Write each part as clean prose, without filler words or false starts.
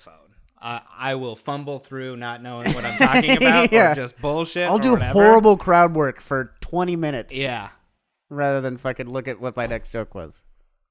phone. I will fumble through not knowing what I'm talking about or just bullshit. I'll do horrible crowd work for 20 minutes. Yeah. Rather than fucking look at what my next joke was.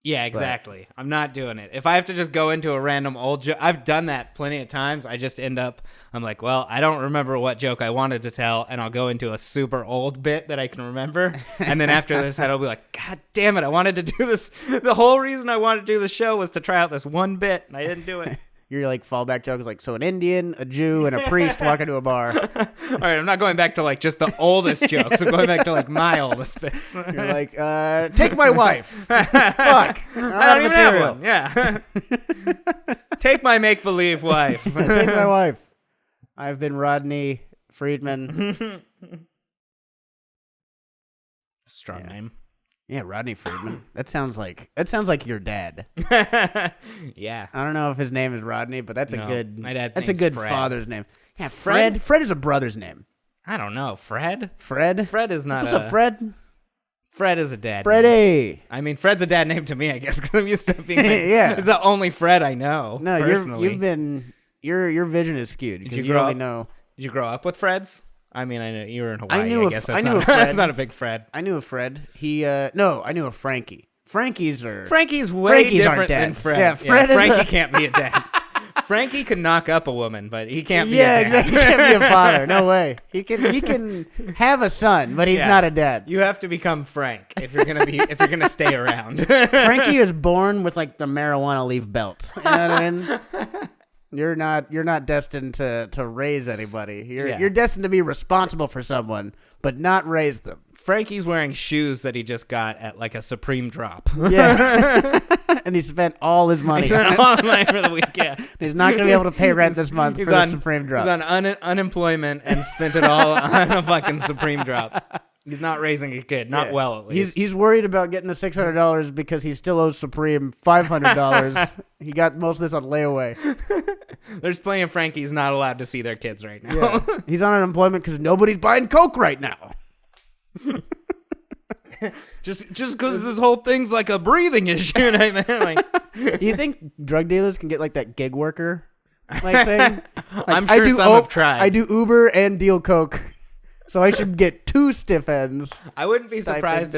Yeah, exactly. But I'm not doing it. If I have to just go into a random old joke, I've done that plenty of times. I just end up, I'm like, well, I don't remember what joke I wanted to tell, and I'll go into a super old bit that I can remember. And then after this, I'll be like, God damn it, I wanted to do this. The whole reason I wanted to do the show was to try out this one bit, and I didn't do it. Your like fallback joke is like, so an Indian, a Jew, and a priest walk into a bar. All right, I'm not going back to like just the oldest jokes. I'm going back to like my oldest bits. You're like, take my wife. Fuck. I don't even have one. Yeah. Take my make-believe wife. Take my wife. I've been Rodney Friedman. Strong name. Yeah, Rodney Friedman. That sounds like your dad. Yeah. I don't know if his name is Rodney, but that's No, a good. my dad's That's a name's good Fred. father's name. Yeah, Fred? Fred is a brother's name. I don't know. Fred? Fred. Fred is not What's up, Fred? Fred is a dad Freddie. name. I mean, Fred's a dad name to me, I guess, because I'm used to being Yeah. It's the only Fred I know, No, personally. your vision is skewed because Did you only know. Did you grow up with Freds? I mean, I know you were in Hawaii. I knew guess a that's Fred. not a big Fred. I knew a Fred. I knew a Frankie. Frankie's way Frankies different aren't than dads. Fred. Yeah, Fred is Frankie can't be a dad. Frankie can knock up a woman, but he can't be a Yeah, dad. exactly. He can't be a father. No way. He can have a son, but he's not a dad. You have to become Frank if you're gonna stay around. Frankie is born with like the marijuana leaf belt. You know what I mean? You're not destined to raise anybody. You're destined to be responsible for someone, but not raise them. Frankie's wearing shoes that he just got at like a Supreme drop. Yeah. And he spent all his money. He spent all the money for the week. Yeah. He's not going to be able to pay rent this month for the Supreme drop. He's on unemployment and spent it all on a fucking Supreme drop. He's not raising a kid. Not well, at least. He's worried about getting the $600 because he still owes Supreme $500. He got most of this on layaway. There's plenty of Frankies not allowed to see their kids right now. Yeah. He's on unemployment because nobody's buying Coke right now. just because this whole thing's like a breathing issue. You know what I mean? Like, do you think drug dealers can get like that gig worker like thing? Like, I'm sure some have tried. I do Uber and deal Coke, so I should get 2 stiff ends. I wouldn't be surprised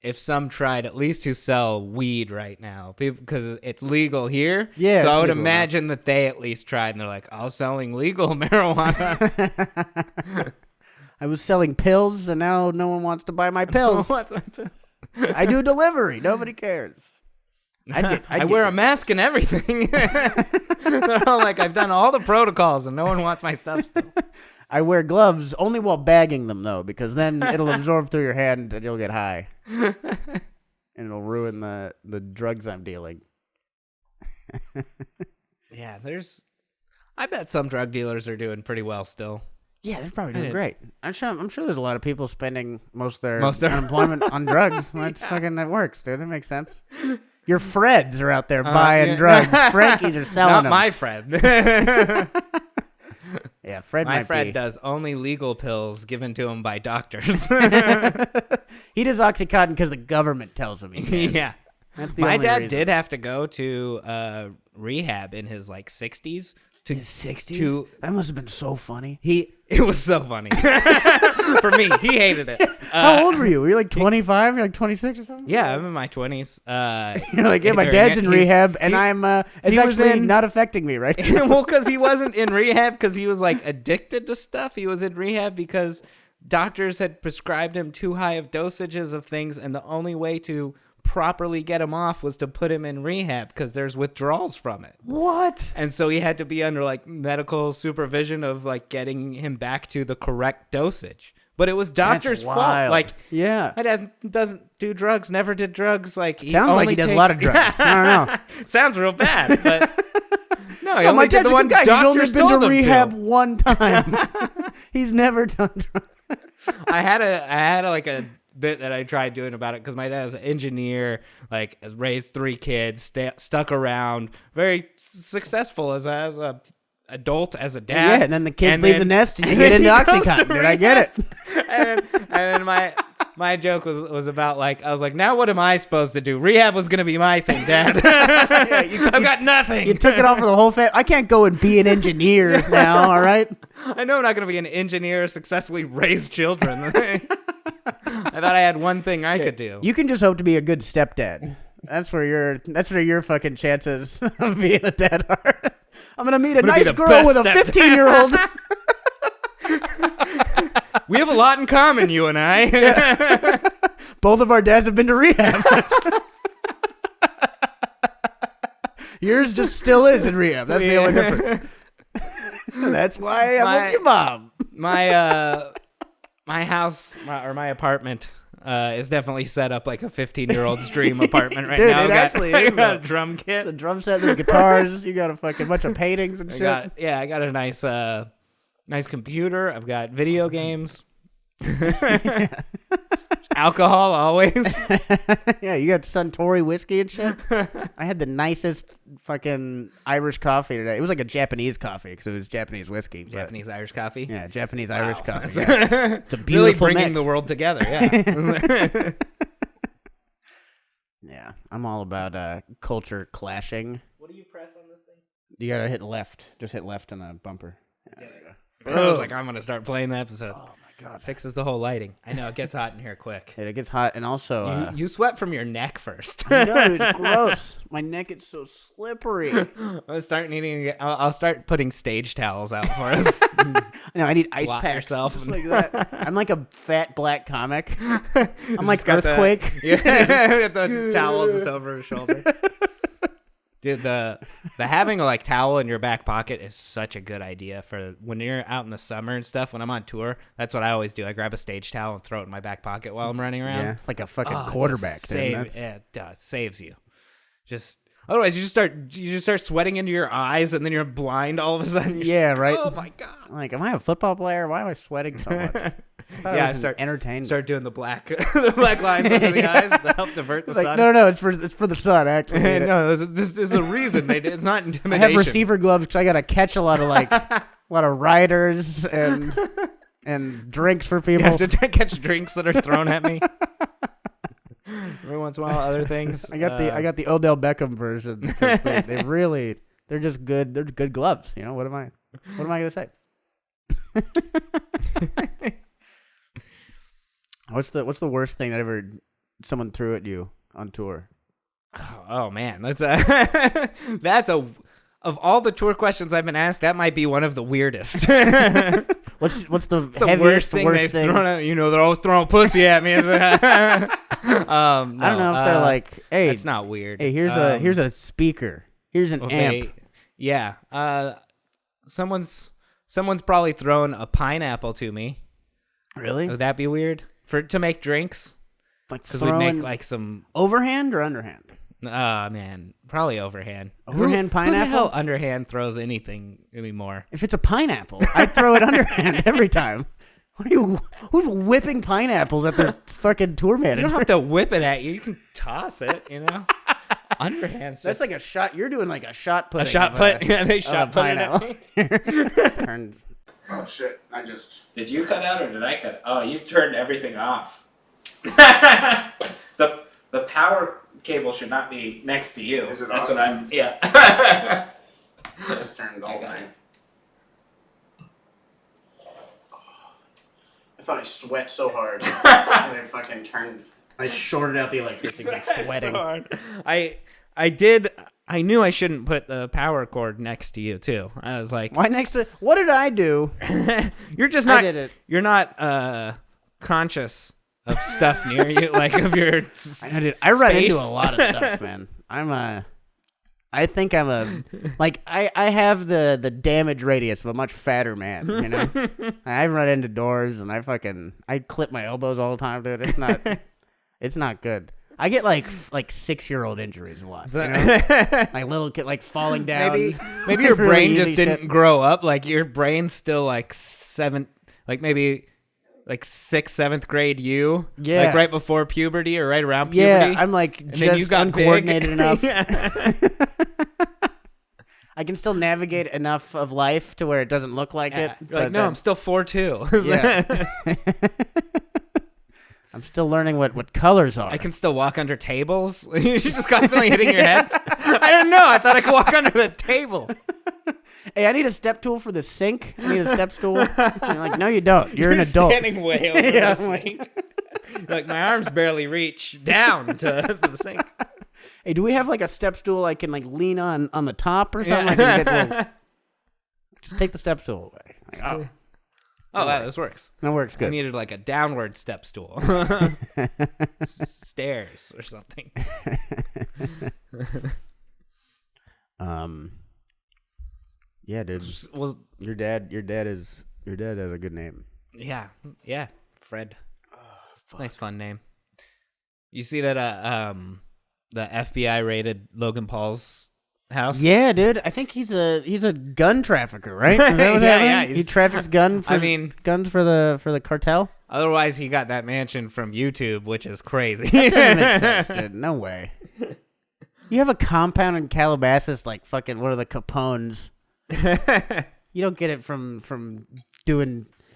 if some tried at least to sell weed right now because it's legal here. Yeah, so I would imagine that they at least tried and they're like, "Oh, selling legal marijuana." I was selling pills, and now no one wants to buy my pills. I do delivery. Nobody cares. I wear a mask and everything. They're all like, I've done all the protocols, and no one wants my stuff still. I wear gloves only while bagging them, though, because then it'll absorb through your hand, and you'll get high. And it'll ruin the drugs I'm dealing. Yeah, I bet some drug dealers are doing pretty well still. Yeah, they're probably doing great. I'm sure there's a lot of people spending most of their unemployment on drugs. That works, dude. That makes sense. Your Freds are out there buying drugs. Frankies are selling them. Not my Fred. Yeah, Fred my Fred does only legal pills given to him by doctors. He does Oxycontin because the government tells him he can. Yeah. That's the my only dad reason. did have to go to rehab in his like 60s. His 60s? That must have been so funny. It was so funny. For me, he hated it. How old were you? Were you like 25? You're like 26 or something? Yeah, I'm in my 20s. You're like, yeah, my dad's in rehab, and it's actually not affecting me, right? Well, because he wasn't in rehab because he was like addicted to stuff. He was in rehab because doctors had prescribed him too high of dosages of things, and the only way to properly get him off was to put him in rehab because there's withdrawals from it. What? And so he had to be under like medical supervision of like getting him back to the correct dosage. But it was doctor's fault. Like, yeah, my dad doesn't do drugs, never did drugs. Like, sounds like he does a lot of drugs. I don't know. Sounds real bad, but no, my dad's a good guy. He's only been to rehab to. one time. He's never done drugs. I had a bit that I tried doing about it because my dad is an engineer, like has raised 3 kids, stuck around, very successful as a adult, as a dad. Yeah, and then the kids leave the nest and you get into Oxycontin, dude. I get it. and then My joke was about like, I was like, now what am I supposed to do? Rehab was gonna be my thing, Dad. I've got nothing. You took it off for the whole family. I can't go and be an engineer now. All right. I know I'm not gonna be an engineer, successfully raise children. I thought I had one thing I could do. You can just hope to be a good stepdad. That's where your fucking chances of being a dad are. I'm gonna meet a nice girl with a 15-year-old. We have a lot in common, you and I. Yeah. Both of our dads have been to rehab. Yours just still is in rehab. That's the only difference. That's why I'm with your mom. My house or my apartment is definitely set up like a 15-year-old's dream apartment right Dude, now. It actually is. Got a drum kit. The drum set, the guitars. You got a fucking bunch of paintings and shit. I got a nice computer. I've got video games. Alcohol always. Yeah, you got Suntory whiskey and shit. I had the nicest fucking Irish coffee today. It was like a Japanese coffee because it was Japanese whiskey. Japanese Irish coffee. Yeah, Japanese Irish coffee. Yeah. It's a beautiful really bringing mix. the world together. Yeah. Yeah, I'm all about culture clashing. What do you press on this thing? You gotta hit left. Just hit left on the bumper. Yeah. I was like, I'm gonna start playing the episode. Oh my god, fixes the whole lighting. I know it gets hot in here quick. It gets hot, and also you sweat from your neck first. I know, it's gross. My neck is so slippery. I'll start putting stage towels out for us. No, I need ice Blot packs. yourself. Just like that. I'm like a fat black comic. I'm like Earthquake. The towel just over his shoulder. Dude, the having a like towel in your back pocket is such a good idea for when you're out in the summer and stuff. When I'm on tour, that's what I always do. I grab a stage towel and throw it in my back pocket while I'm running around. Yeah, like a fucking quarterback. It saves you. Just otherwise, you just start sweating into your eyes, and then you're blind all of a sudden. Yeah, right. Oh my god! Like, am I a football player? Why am I sweating so much? I start entertained. Start doing the black lines under the eyes to help divert the sun. No, it's for the sun actually. No, there's a reason they did. It's not intimidation. I have receiver gloves because I gotta catch a lot of riders and drinks for people. You have to catch drinks that are thrown at me. Every once in a while, other things. I got the Odell Beckham version. They're just good. They're good gloves. You know what am I gonna say? What's the worst thing that ever someone threw at you on tour? Oh man, that's of all the tour questions I've been asked, that might be one of the weirdest. What's the worst thing they've thrown at? You know, they're always throwing pussy at me. No, I don't know if they're like, hey, it's not weird. Hey, here's a speaker. Here's an amp. Yeah. Someone's probably thrown a pineapple to me. Really? Would that be weird? To make drinks? Like because we make like some overhand or underhand? Man, probably overhand. Overhand pineapple? Who the hell underhand throws anything anymore? If it's a pineapple, I'd throw it underhand every time. Who's whipping pineapples at their fucking tour manager? You don't have to whip it at you. You can toss it, you know? Underhand. That's like a shot. You're doing like a shot put. A shot put? Yeah, they shot put it at me. Oh shit, Did you cut out or did I cut? Oh, you turned everything off. The power cable should not be next to you. Is it That's off? what I'm. Yeah. Just turned all night. I thought I sweat so hard. And I fucking turned. I shorted out the electricity because I'm sweating. So hard. I knew I shouldn't put the power cord next to you too. I was like, why next to? What did I do? You're just not. I did it. You're not conscious of stuff near you, like of your. I run into a lot of stuff, man. I think I'm I have the damage radius of a much fatter man, you know? I run into doors and I clip my elbows all the time, dude. It's not good. I get like 6-year-old injuries a lot. You know? Like little kid, like falling down. Maybe your brain really just didn't grow up. Like your brain's still like 6th, 7th grade you. Yeah. Like right before puberty or right around puberty. Yeah, I'm like and just you got uncoordinated big. enough. Yeah. I can still navigate enough of life to where it doesn't look like it. You're like, no, I'm still 4'2". Yeah. I'm still learning what colors are. I can still walk under tables. You're just constantly hitting your head. I don't know. I thought I could walk under the table. Hey, I need a step tool for the sink. I need a step stool. And you're like, no, you don't. You're an adult. Standing way over the sink. Like my arms barely reach down to the sink. Hey, do we have like a step stool I can like lean on the top or something? Yeah. Just take the step stool away. Like, oh, wow, this works. That works good. I needed like a downward step stool. Stairs or something. Yeah, dude. Your dad has a good name. Yeah. Fred. Nice fun name. You see that the FBI raided Logan Paul's house? Yeah, dude. I think he's a gun trafficker, right? Is that what yeah. He traffics guns for the cartel. Otherwise, he got that mansion from YouTube, which is crazy. That doesn't make sense, dude. No way. You have a compound in Calabasas, like fucking one of the Capones. You don't get it from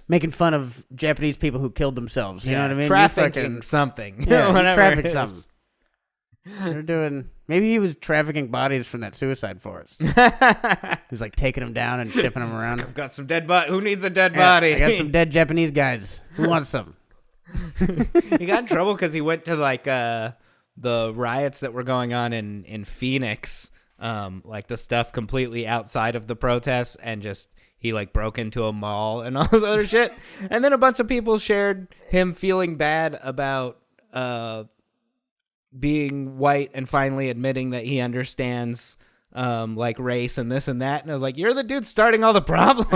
making fun of Japanese people who killed themselves. You know what I mean? Trafficking something. Yeah, traffic something. They're doing. Maybe he was trafficking bodies from that suicide forest. He was like taking them down and shipping them around. I've got some dead body. Who needs a dead body? I got some dead Japanese guys. Who wants some? He got in trouble because he went to like the riots that were going on in Phoenix. Like the stuff completely outside of the protests, and just he like broke into a mall and all this other shit. And then a bunch of people shared him feeling bad about being white and finally admitting that he understands like race and this and that. And I was like, you're the dude starting all the problems.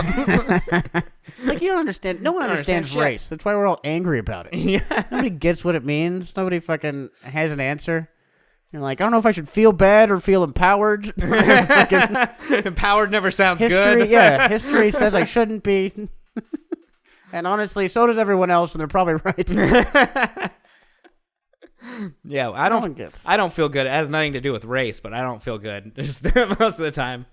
Like, you don't understand. No one understands race. That's why we're all angry about it. Yeah. Nobody gets what it means. Nobody fucking has an answer. You're like, I don't know if I should feel bad or feel empowered. Empowered never sounds good. Yeah, history says I shouldn't be. And honestly, so does everyone else, and they're probably right. Yeah, I don't feel good. It has nothing to do with race, but I don't feel good just most of the time.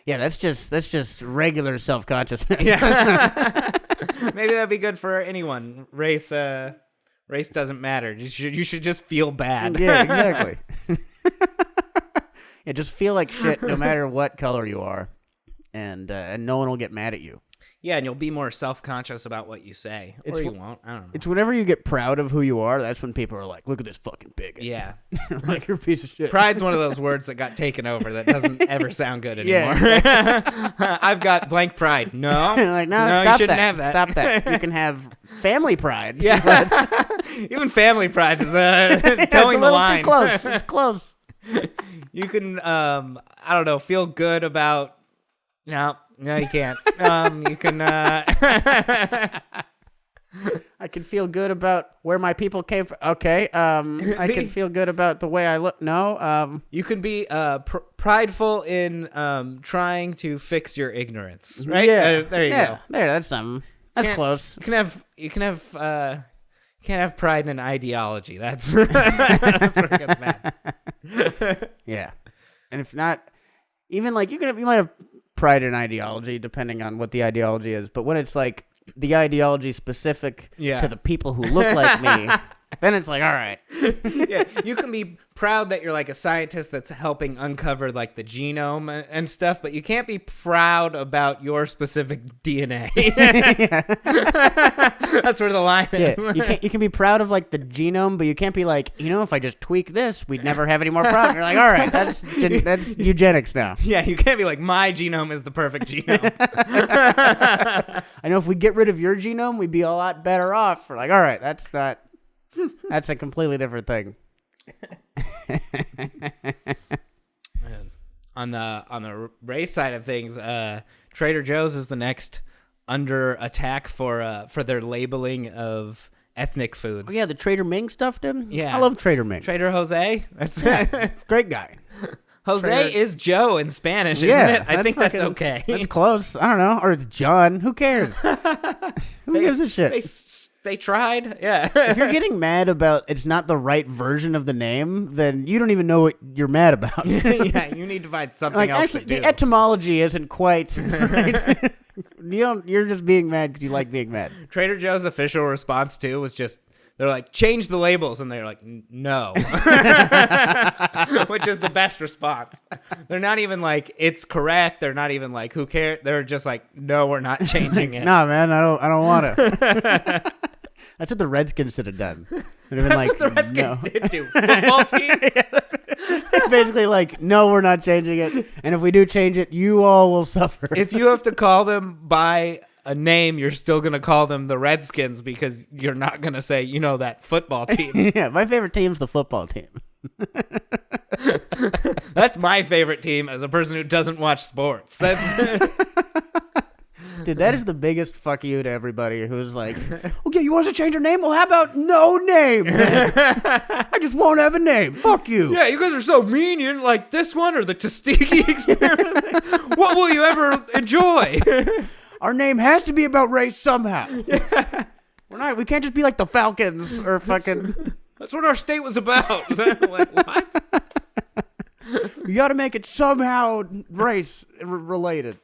Yeah, that's just regular self-consciousness. Yeah. Maybe that'd be good for anyone. Race doesn't matter. You should just feel bad. Yeah, exactly. Yeah, just feel like shit no matter what color you are, and no one will get mad at you. Yeah, and you'll be more self-conscious about what you say. Or you won't. I don't know. It's whenever you get proud of who you are, that's when people are like, look at this fucking bigot. Yeah. Like, you're a piece of shit. Pride's one of those words that got taken over that doesn't ever sound good anymore. Yeah. I've got blank pride. No. Like, no, you stop shouldn't that. have that. Stop that. You can have family pride. Yeah. Even family pride is towing the line. Too close. It's close. You can, I don't know, feel good about... No, you can't. You can. I can feel good about where my people came from. Okay. I can feel good about the way I look. No. You can be prideful in trying to fix your ignorance. Right. Yeah. There you go. There. That's something. That's close. You can have. Can't have pride in an ideology. That's where it gets bad. Yeah. And if not, even like you might have pride in ideology depending on what the ideology is, but when it's like the ideology specific to the people who look like me, then it's like, all right. Yeah, you can be proud that you're like a scientist that's helping uncover like the genome and stuff, but you can't be proud about your specific DNA. That's where the line is. Yeah, you can be proud of like the genome, but you can't be like, if I just tweak this, we'd never have any more problems. You're like, all right, that's eugenics now. Yeah, you can't be like, my genome is the perfect genome. I know if we get rid of your genome, we'd be a lot better off. We're like, all right, that's a completely different thing. On the race side of things, Trader Joe's is the next under attack for their labeling of ethnic foods. Oh yeah, the Trader Ming stuff, dude. Yeah, I love Trader Ming. Trader Jose. That's great guy. Jose is Joe in Spanish, isn't it? I think that's okay. That's close. I don't know, or it's John. Who cares? Who gives a shit? they tried. Yeah. If you're getting mad about it's not the right version of the name, then you don't even know what you're mad about. Yeah, you need to find something else actually, to do. the etymology isn't quite right. You're just being mad because you like being mad. Trader Joe's official response too was just, they're like, change the labels, and they're like, no, which is the best response. They're not even like, it's correct. They're not even like, who cares? They're just like, no, we're not changing it. Nah, man, I don't want to. That's what the Redskins should have done. That's like, what the Redskins did do. Football team. It's basically like, no, we're not changing it, and if we do change it, you all will suffer. If you have to call them by a name, you're still going to call them the Redskins because you're not going to say, that football team. Yeah, my favorite team's the football team. That's my favorite team as a person who doesn't watch sports. That's Dude, that is the biggest fuck you to everybody who's like, okay, you want us to change your name? Well, how about no name? I just won't have a name. Fuck you. Yeah, you guys are so mean. You didn't like this one or the Tuskegee experiment. What will you ever enjoy? Our name has to be about race somehow. Yeah. We can't just be like the Falcons or fucking. That's what our state was about. Like, what? You got to make it somehow race related.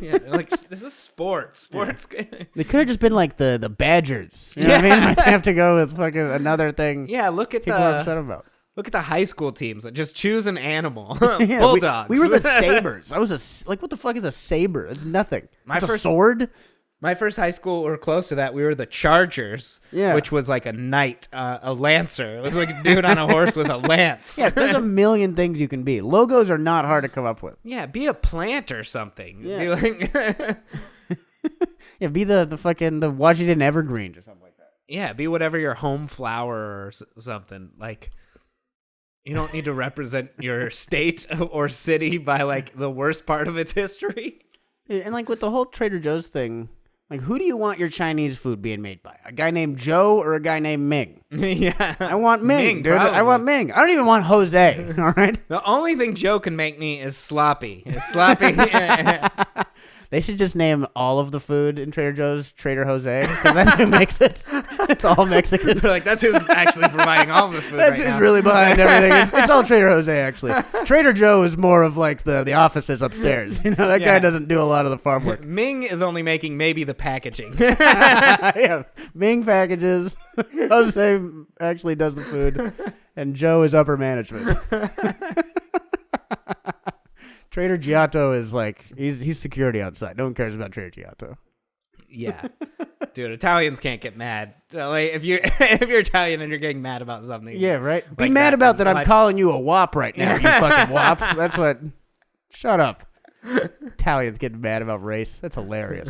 Yeah, like, this is sports. Sports. Yeah. They could have just been like the Badgers. You know what I mean? Might have to go with fucking another thing. Yeah, look at people are upset about. Look at the high school teams that just choose an animal. Yeah, Bulldogs. We were the Sabres. I was what the fuck is a saber? It's nothing. It's a sword. My first high school, or close to that, we were the Chargers, which was like a knight, a lancer. It was like a dude on a horse with a lance. Yeah, there's a million things you can be. Logos are not hard to come up with. Yeah, be a plant or something. Yeah, be like yeah, be the fucking the Washington Evergreens or something like that. Yeah, be whatever your home flower or something. Like, you don't need to represent your state or city by like the worst part of its history. And like with the whole Trader Joe's thing, like, who do you want your Chinese food being made by? A guy named Joe or a guy named Ming? Yeah. I want Ming, dude. Probably. I want Ming. I don't even want Jose, all right? The only thing Joe can make me is sloppy. They should just name all of the food in Trader Joe's Trader Jose, because that's who makes it. It's all Mexican. They're like, that's who's actually providing all of this food That's right who's now. really behind everything. It's all Trader Jose, actually. Trader Joe is more of like the offices upstairs. That guy doesn't do a lot of the farm work. Ming is only making maybe the packaging. Yeah, Ming packages. Jose actually does the food, and Joe is upper management. Trader Giotto is like he's security outside. No one cares about Trader Giotto. Yeah, dude, Italians can't get mad. Like, if you're Italian and you're getting mad about something. Yeah, right. Like Be mad about that. I'm calling you a wop right now. You fucking wops. That's what. Shut up. Italians getting mad about race. That's hilarious.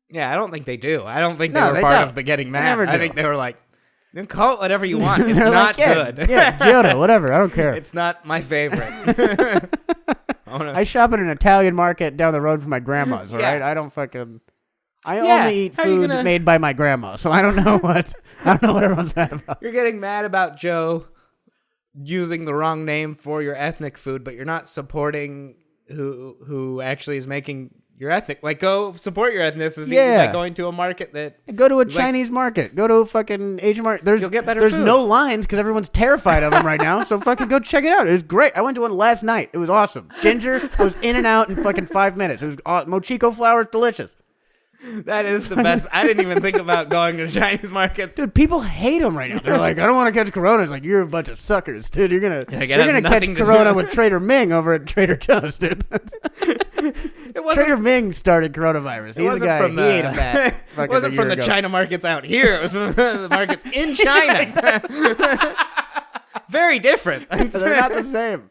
Yeah, I don't think they do. I don't think they No, were they part don't. of the getting They never mad. I do. think they were like, then call it whatever you want. It's They're not like, good. Yeah, Giotto, whatever. I don't care. It's not my favorite. I shop at an Italian market down the road from my grandma's, all right? I don't fucking... I only eat food made by my grandma, so I don't know what everyone's mad about. You're getting mad about Joe using the wrong name for your ethnic food, but you're not supporting who actually is making your ethnic. Like, go support your ethnicity by going to a market that... Go to a Chinese market. Go to a fucking Asian market. You'll get better There's food. no lines because everyone's terrified of them right now, so fucking go check it out. It was great. I went to one last night. It was awesome. Ginger, I was in and out in fucking 5 minutes. It was Mochico flour, delicious. That is the best. I didn't even think about going to Chinese markets. Dude, people hate them right now. They're like, I don't want to catch Corona. It's like, you're a bunch of suckers, dude. You're gonna catch Corona with Trader Ming over at Trader Joe's, dude. Trader Ming started coronavirus. He's the guy. He ate a bat. It wasn't from the China markets out here. It was from the markets in China. Yeah, very different. They're not the same.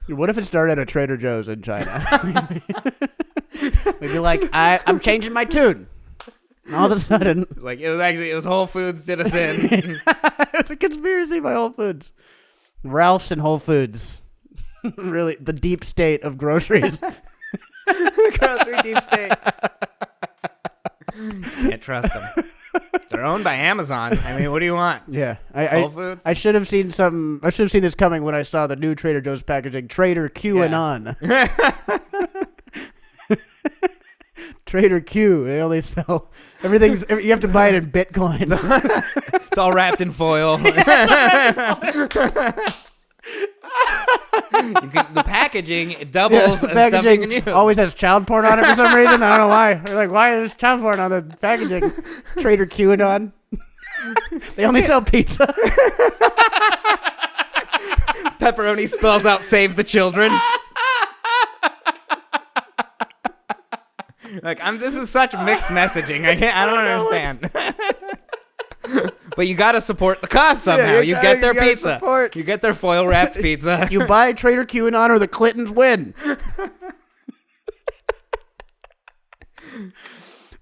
Dude, what if it started at a Trader Joe's in China? We'd be like, I'm changing my tune. And all of a sudden... Like, it was Whole Foods did us in. It's a conspiracy by Whole Foods. Ralph's and Whole Foods. Really, the deep state of groceries. The grocery deep state. Can't trust them. They're owned by Amazon. I mean, what do you want? Yeah, Whole Foods. I should have seen something. I should have seen this coming when I saw the new Trader Joe's packaging. Trader QAnon. Trader Q. They only sell everything's. You have to buy it in Bitcoin. It's all wrapped in foil. The packaging it doubles. The and stuff you can packaging use. always has child porn on it for some reason. I don't know why. They're like, why is child porn on the packaging? Trader QAnon. They only sell pizza. Pepperoni spells out "Save the Children." Like this is such mixed messaging. I don't understand. But you gotta support the cause somehow. You get their pizza. You get their foil wrapped pizza. You buy Trader QAnon or the Clintons win.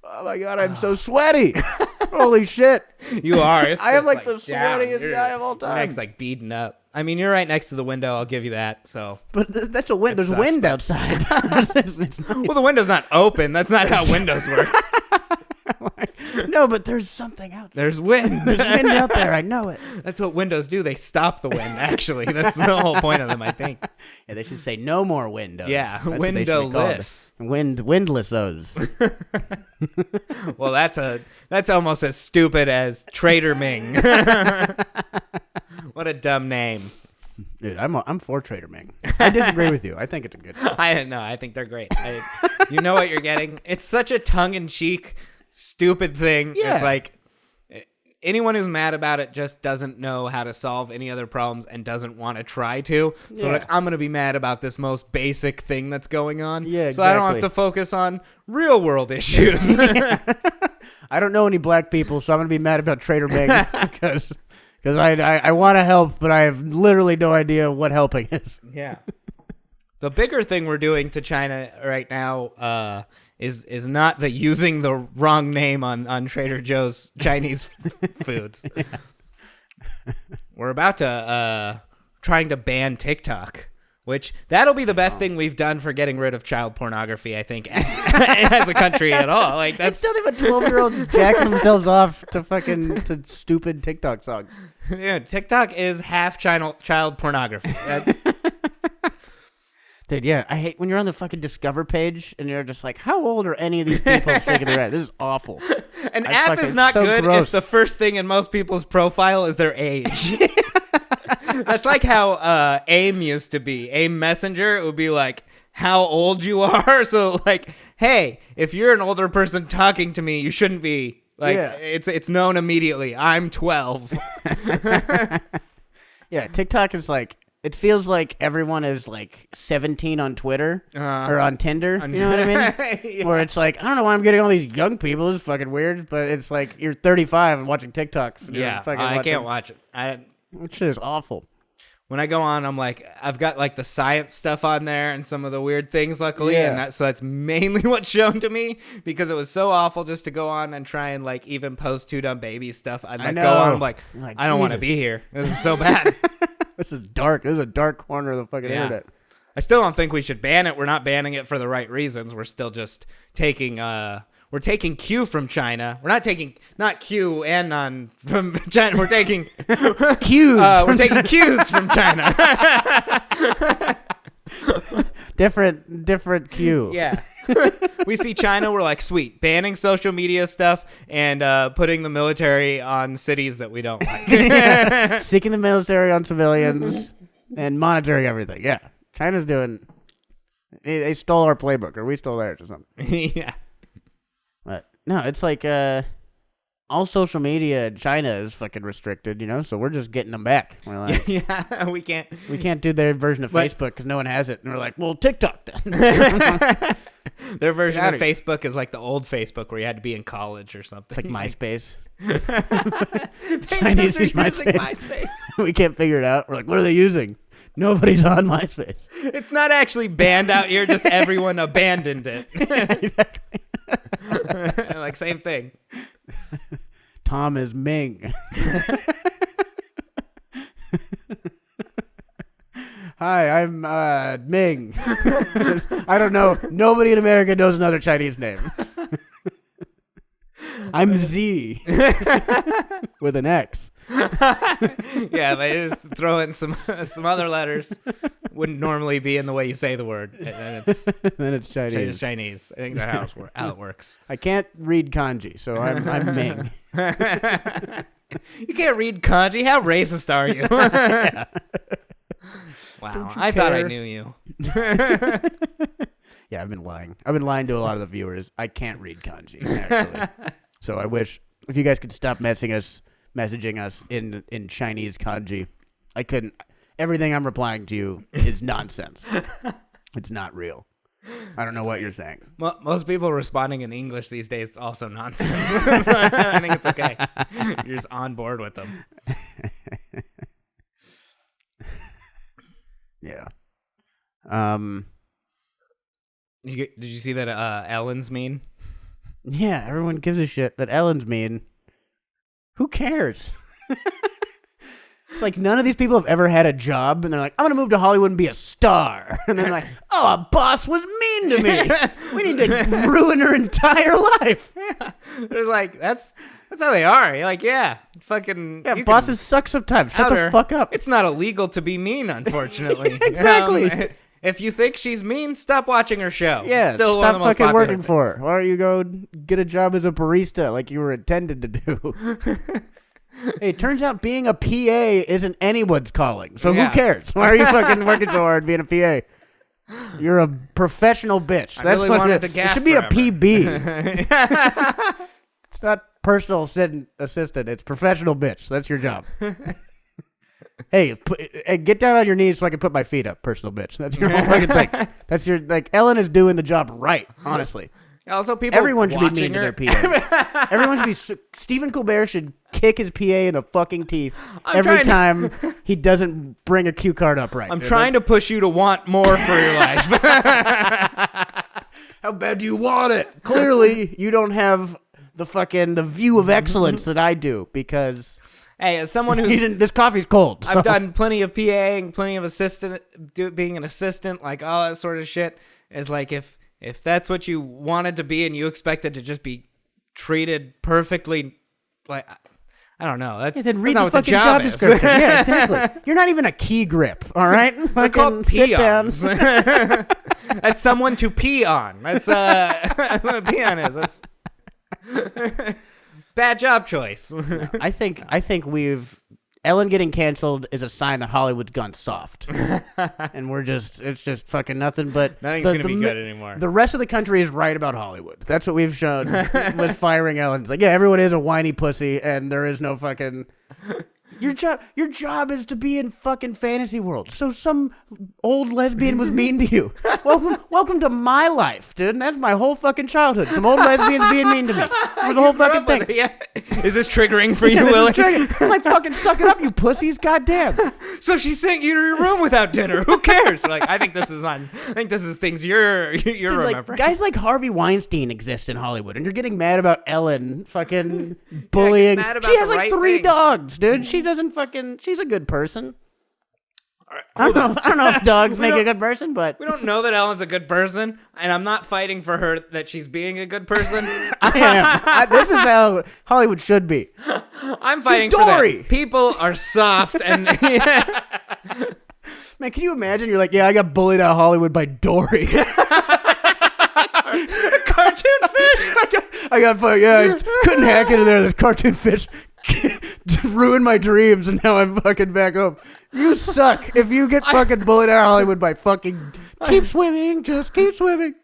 Oh my God, I'm so sweaty. Holy shit. You are. I am like the sweatiest guy of all time. Your neck's like beaten up. I mean, you're right next to the window. I'll give you that. So, but that's a wind. There's wind outside. It's nice. Well, the window's not open. That's not how windows work. No, but there's something out there. There's wind. There's wind out there. I know it. That's what windows do. They stop the wind, actually. That's the whole point of them, I think. Yeah, they should say no more windows. Yeah, That's windowless. Windless those. Well, that's almost as stupid as Trader Ming. What a dumb name. Dude, I'm for Trader Ming. I disagree with you. I think it's a good name. I think they're great. You know what you're getting? It's such a tongue-in-cheek, stupid thing. Yeah. It's like anyone who's mad about it just doesn't know how to solve any other problems and doesn't want to try to. So Yeah. like, I'm going to be mad about this most basic thing that's going on. Yeah, So I don't have to focus on real world issues. I don't know any black people, so I'm gonna be mad about Trader Ming because I want to help, but I have literally no idea what helping is. Yeah. The bigger thing we're doing to China right now is not the using the wrong name on Trader Joe's Chinese foods. Yeah. We're about to trying to ban TikTok, which that'll be the best thing we've done for getting rid of child pornography, I think, as a country at all. Like that's still even 12-year-olds jacking themselves off to stupid TikTok songs. Yeah, TikTok is half child pornography. Dude, yeah, I hate when you're on the fucking Discover page and you're just like, how old are any of these people shaking their head? This is awful. An app is not so good gross. If the first thing in most people's profile is their age. That's like how AIM used to be. AIM Messenger, it would be like how old you are. So like, hey, if you're an older person talking to me, you shouldn't be. Like, yeah. It's known immediately. I'm 12. Yeah, TikTok is like, it feels like everyone is like 17 on Twitter or on Tinder. You know what I mean? Yeah. Where it's like, I don't know why I'm getting all these young people. It's fucking weird. But it's like you're 35 and watching TikToks. Yeah, I can't watch it. That shit is awful. When I go on, I'm like, I've got like the science stuff on there and some of the weird things, luckily. Yeah. And so that's mainly what's shown to me because it was so awful just to go on and try and like even post Two Dumb Babies stuff. I'd like go on, I'm like I don't want to be here. This is so bad. This is dark. This is a dark corner of the fucking internet. I still don't think we should ban it. We're not banning it for the right reasons. We're still just taking we're taking Q from China. We're not taking Q and from China. We're taking Q's. We're taking Q's from China. different Q. Yeah. We see China, we're like, sweet, banning social media stuff and putting the military on cities that we don't like. Sticking the military on civilians and monitoring everything. Yeah. China's doing, they stole our playbook, or we stole theirs or something. Yeah. But no, it's like all social media in China is fucking restricted, you know, so we're just getting them back. We're like, yeah, we can't do their version of Facebook because no one has it. And we're like, well, TikTok then. Their version of Facebook is like the old Facebook where you had to be in college or something. It's like MySpace. Chinese use MySpace. We can't figure it out. We're like, what are they using? Nobody's on MySpace. It's not actually banned out here, just everyone abandoned it. Exactly. Like, same thing. Tom is Ming. Hi, I'm Ming. I don't know. Nobody in America knows another Chinese name. I'm Z with an X. Yeah, they just throw in some other letters. wouldn't normally be in the way you say the word, and then it's then it's Chinese. Chinese. I think that's how it works. I can't read kanji, so I'm Ming. You can't read kanji. How racist are you? Yeah. Wow, I thought I knew you. Yeah, I've been lying. I've been lying to a lot of the viewers. I can't read kanji, actually. So I wish if you guys could stop messaging us in Chinese kanji. I couldn't. Everything I'm replying to you is nonsense. It's not real. I don't know what you're saying. Most people responding in English these days is also nonsense. So I think it's okay. You're just on board with them. Yeah. Did you see that Ellen's mean? Yeah, everyone gives a shit that Ellen's mean. Who cares? It's like none of these people have ever had a job, and they're like, I'm going to move to Hollywood and be a star. And they're like, oh, a boss was mean to me. We need to ruin her entire life. Yeah. There's like, that's how they are. You're like, yeah, fucking. Yeah, bosses suck sometimes. Shut the fuck up. It's not illegal to be mean, unfortunately. Exactly. If you think she's mean, stop watching her show. Yeah, Still stop one of the most fucking working things. for her. Why don't you go get a job as a barista like you were intended to do? Hey, it turns out being a PA isn't anyone's calling, so who cares? Why are you fucking working so hard being a PA? You're a professional bitch. I That's really what wanted it to gap should be. forever. A PB. It's not personal assistant. It's professional bitch. That's your job. Hey, get down on your knees so I can put my feet up. Personal bitch. That's your whole fucking thing. That's your Ellen is doing the job right. Honestly. Also, people. Everyone should be mean her. to their PA. Everyone should be. Stephen Colbert should kick his PA in the fucking teeth every time he doesn't bring a cue card up right. I'm trying to push you to want more for your life. How bad do you want it? Clearly, you don't have the view of excellence that I do because. Hey, as someone who's this coffee's cold. So. I've done plenty of PAing, plenty of being an assistant, like all that sort of shit. Is like if that's what you wanted to be and you expected to just be treated perfectly, like I don't know. Then read that's the not what fucking job description. Yeah, exactly. You're not even a key grip, all right? They're called sit down. peons. That's someone to pee on. That's what a peon is. That's bad job choice. I think Ellen getting canceled is a sign that Hollywood's gone soft, and it's just fucking nothing. But Nothing's gonna be good anymore. The rest of the country is right about Hollywood. That's what we've shown with firing Ellen. It's like, yeah, everyone is a whiny pussy, and there is no fucking. Your job is to be in fucking fantasy world. So some old lesbian was mean to you. Welcome to my life, dude. And that's my whole fucking childhood. Some old lesbians being mean to me. It was a whole fucking thing. Yeah. Is this triggering for you, Willie? I'm like, fucking suck it up, you pussies. Goddamn. So she sent you to your room without dinner. Who cares? Like, I think this is things you're Dude, remembering. like, guys like Harvey Weinstein exist in Hollywood, and you're getting mad about Ellen fucking bullying. mad about She has the like right 3 thing. dogs, dude. She doesn't fucking. She's a good person. I don't know if dogs make a good person, but We don't know that Ellen's a good person, and I'm not fighting for her that she's being a good person. I am. This is how Hollywood should be. I'm fighting for Dory. that. People are soft and Man, can you imagine? You're like, yeah, I got bullied out of Hollywood by Dory. cartoon fish. I got fucked. Yeah, I couldn't hack into there. This cartoon fish just ruined my dreams, and now I'm fucking back home. You suck. If you get fucking bullied out of Hollywood by fucking keep swimming, just keep swimming.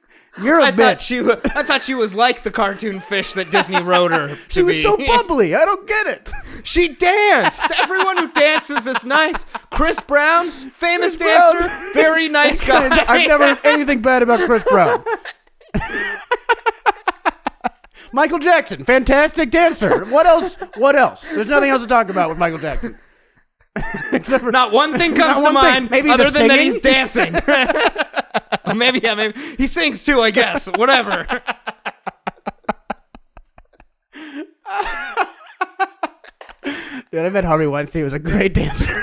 You're a bitch. I thought she was like the cartoon fish that Disney wrote her to She was be. so bubbly. I don't get it. She danced. Everyone who dances is nice. Chris Brown, famous dancer, very nice guy. I've never heard anything bad about Chris Brown. Michael Jackson, fantastic dancer. What else? There's nothing else to talk about with Michael Jackson. Not one thing comes to mind Maybe other the than that singing? he's dancing. Or maybe he sings too, I guess. Whatever. Dude, I bet Harvey Weinstein was a great dancer.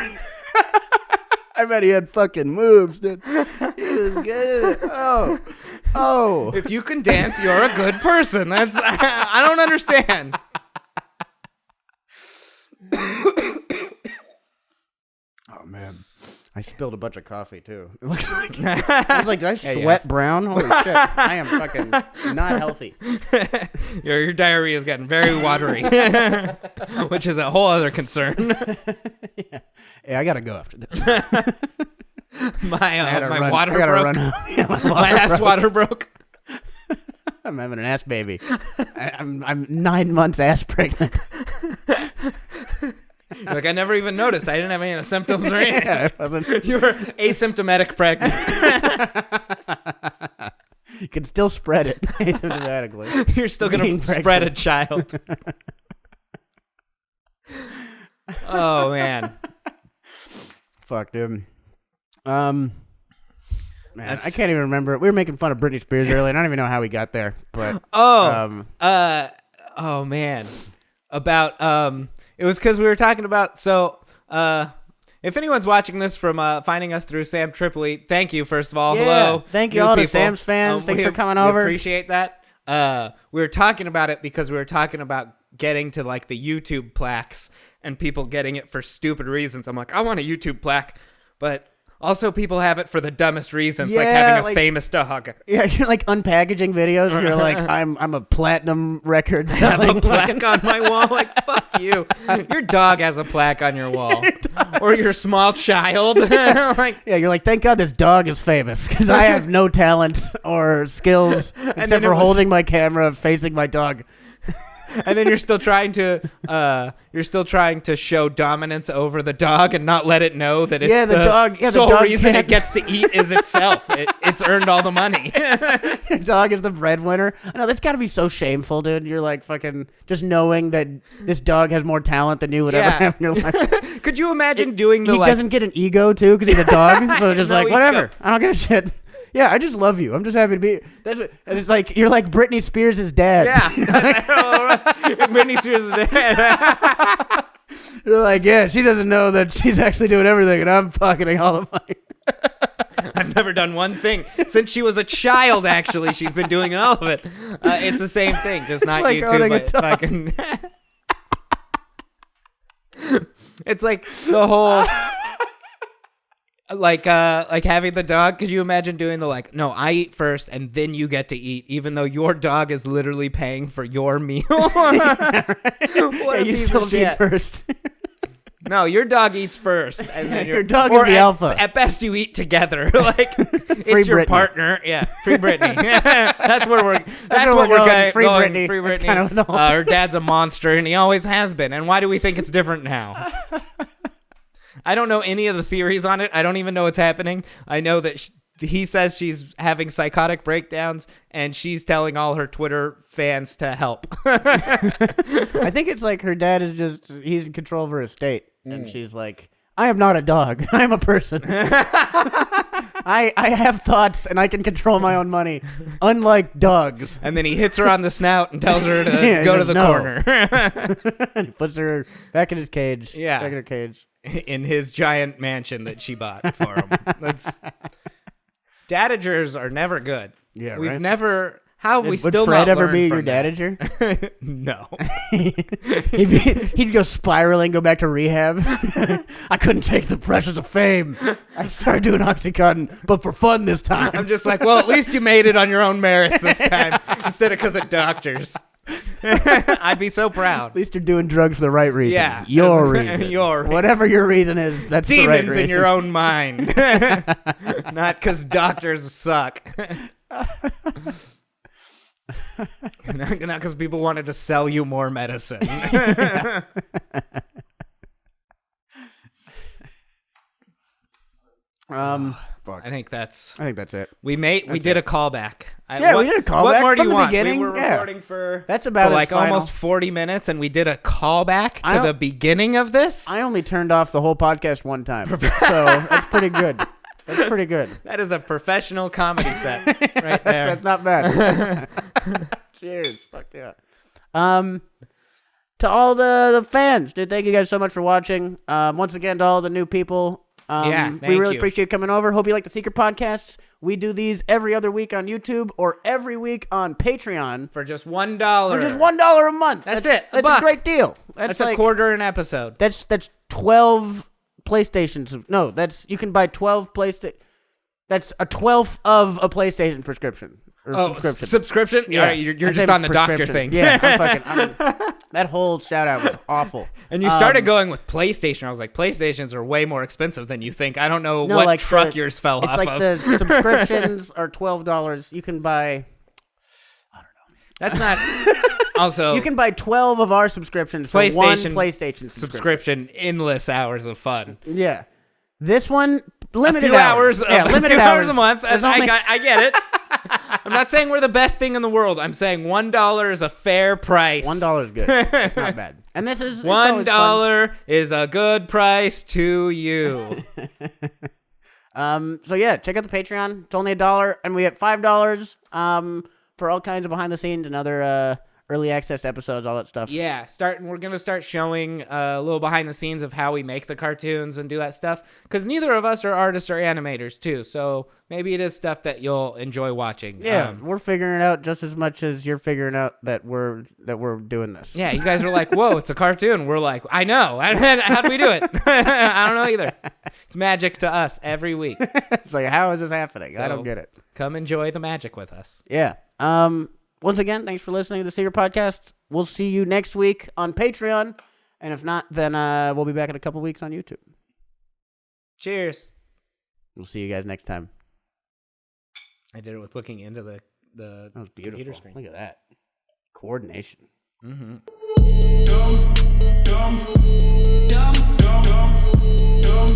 I bet he had fucking moves, dude. He was good. Oh. If you can dance, you're a good person. That's I don't understand. Oh man. I spilled a bunch of coffee too. It looks like I was like, did I sweat brown? Holy shit! I am fucking not healthy. Your diarrhea is getting very watery, which is a whole other concern. Yeah. Hey, I gotta go after this. My water broke. My ass water broke. I'm having an ass baby. I'm 9 months ass pregnant. Like, I never even noticed. I didn't have any of the symptoms or anything. Yeah, you were asymptomatic pregnant. You can still spread it asymptomatically. You're still going to spread a child. Oh, man. Fuck, dude. Man, I can't even remember. We were making fun of Brittany Spears earlier, and I don't even know how we got there. But oh man, about it was because we were talking about. So if anyone's watching this from finding us through Sam Tripoli, thank you first of all. Yeah, hello, thank you all to Sam's fans. Thanks for coming over. Appreciate that. We were talking about it because we were talking about getting to like the YouTube plaques and people getting it for stupid reasons. I'm like, I want a YouTube plaque, but also, people have it for the dumbest reasons, like having a famous dog. Yeah, you're like unpackaging videos. And you're like, I'm a platinum record. I have a plaque on my wall. Like, fuck you. Your dog has a plaque on your wall, or your small child. Like, yeah, you're like, thank God this dog is famous because I have no talent or skills except for holding my camera facing my dog. And then you're still trying to show dominance over the dog and not let it know that it's the sole reason it gets to eat is itself. It's earned all the money. Your dog is the breadwinner. I know that's got to be so shameful, dude. You're like fucking just knowing that this dog has more talent than you would ever have in your life. Could you imagine doing the? He doesn't get an ego too because he's a dog. So just like whatever. I don't give a shit. Yeah, I just love you. I'm just happy to be. And it's like you're like Brittany Spears' dad. Yeah, Brittany Spears' dad. You're like, yeah, she doesn't know that she's actually doing everything, and I'm pocketing all the money. I've never done one thing since she was a child. Actually, she's been doing all of it. It's the same thing, just not like YouTube. But fucking. It's like the whole. Like having the dog. Could you imagine doing the like? No, I eat first, and then you get to eat, even though your dog is literally paying for your meal. Yeah, you still eat first. No, your dog eats first, and then your dog is the alpha. At best, you eat together. Like it's your partner. Yeah, free Brittany. That's where we're. That's what we're going. Free Brittany. Free Brittany. Kind of her dad's a monster, and he always has been. And why do we think it's different now? I don't know any of the theories on it. I don't even know what's happening. I know that he says she's having psychotic breakdowns, and she's telling all her Twitter fans to help. I think it's like her dad is he's in control of her estate, and she's like, I am not a dog. I am a person. I have thoughts, and I can control my own money, unlike dogs. And then he hits her on the snout and tells her to go to the corner. And he puts her back in his cage. Yeah. Back in her cage. In his giant mansion that she bought for him. Dadagers are never good. Yeah, We've right? never. How have we still Would Fred not ever learned be from your that? dadager? No. He'd go spiraling, go back to rehab. I couldn't take the pressures of fame. I started doing Oxycontin, but for fun this time. I'm just like, well, at least you made it on your own merits this time instead of because of doctors. I'd be so proud. At least you're doing drugs for the right reason. Yeah. Your reason. Whatever your reason is, that's Demons the right reason. in your own mind. Not because doctors suck. Not because people wanted to sell you more medicine. I think that's it. We did a callback. We did a callback. What more do from you the want? Beginning. We were recording for that's about like final. almost 40 minutes, and we did a callback to the beginning of this. I only turned off the whole podcast one time, so that's pretty good. That's pretty good. That is a professional comedy set right there. That's not bad. Cheers. Fuck yeah. To all the fans, dude, thank you guys so much for watching. Once again, to all the new people, we really appreciate you coming over. Hope you like the Secret Podcasts. We do these every other week on YouTube or every week on Patreon for just $1. For just $1 a month. That's it. That's a great deal. That's like a quarter an episode. That's 12 PlayStation. No, you can buy 12 PlayStation. That's a 12th of a PlayStation prescription. Or subscription? Yeah, you're just on the doctor thing. Yeah, that whole shout out was awful. And you started going with PlayStation. I was like, PlayStations are way more expensive than you think. I don't know what truck yours fell off of. It's like the subscriptions are $12. You can buy, I don't know. That's not. Also, you can buy 12 of our subscriptions for one PlayStation subscription. Endless hours of fun. Yeah. This one, limited hours. Limited hours a month. I get it. I'm not saying we're the best thing in the world. I'm saying $1 is a fair price. $1 is good. It's not bad. And this is $1 is a good price to you. So yeah, check out the Patreon. It's only $1, and we have $5 for all kinds of behind the scenes and other early access episodes, all that stuff. Yeah, we're going to start showing a little behind the scenes of how we make the cartoons and do that stuff, because neither of us are artists or animators too, so maybe it is stuff that you'll enjoy watching. Yeah, we're figuring it out just as much as you're figuring out that we're doing this. Yeah, you guys are like, whoa, it's a cartoon. We're like, I know. How'd we do it? I don't know either. It's magic to us every week. It's like, how is this happening? So, I don't get it. Come enjoy the magic with us. Yeah. Once again, thanks for listening to the Secret Podcast. We'll see you next week on Patreon. And if not, then we'll be back in a couple weeks on YouTube. Cheers. We'll see you guys next time. I did it with looking into the that was beautiful. computer screen. Look at that. Coordination. Mm-hmm. Dum, dum, dum, dum, dum, dum.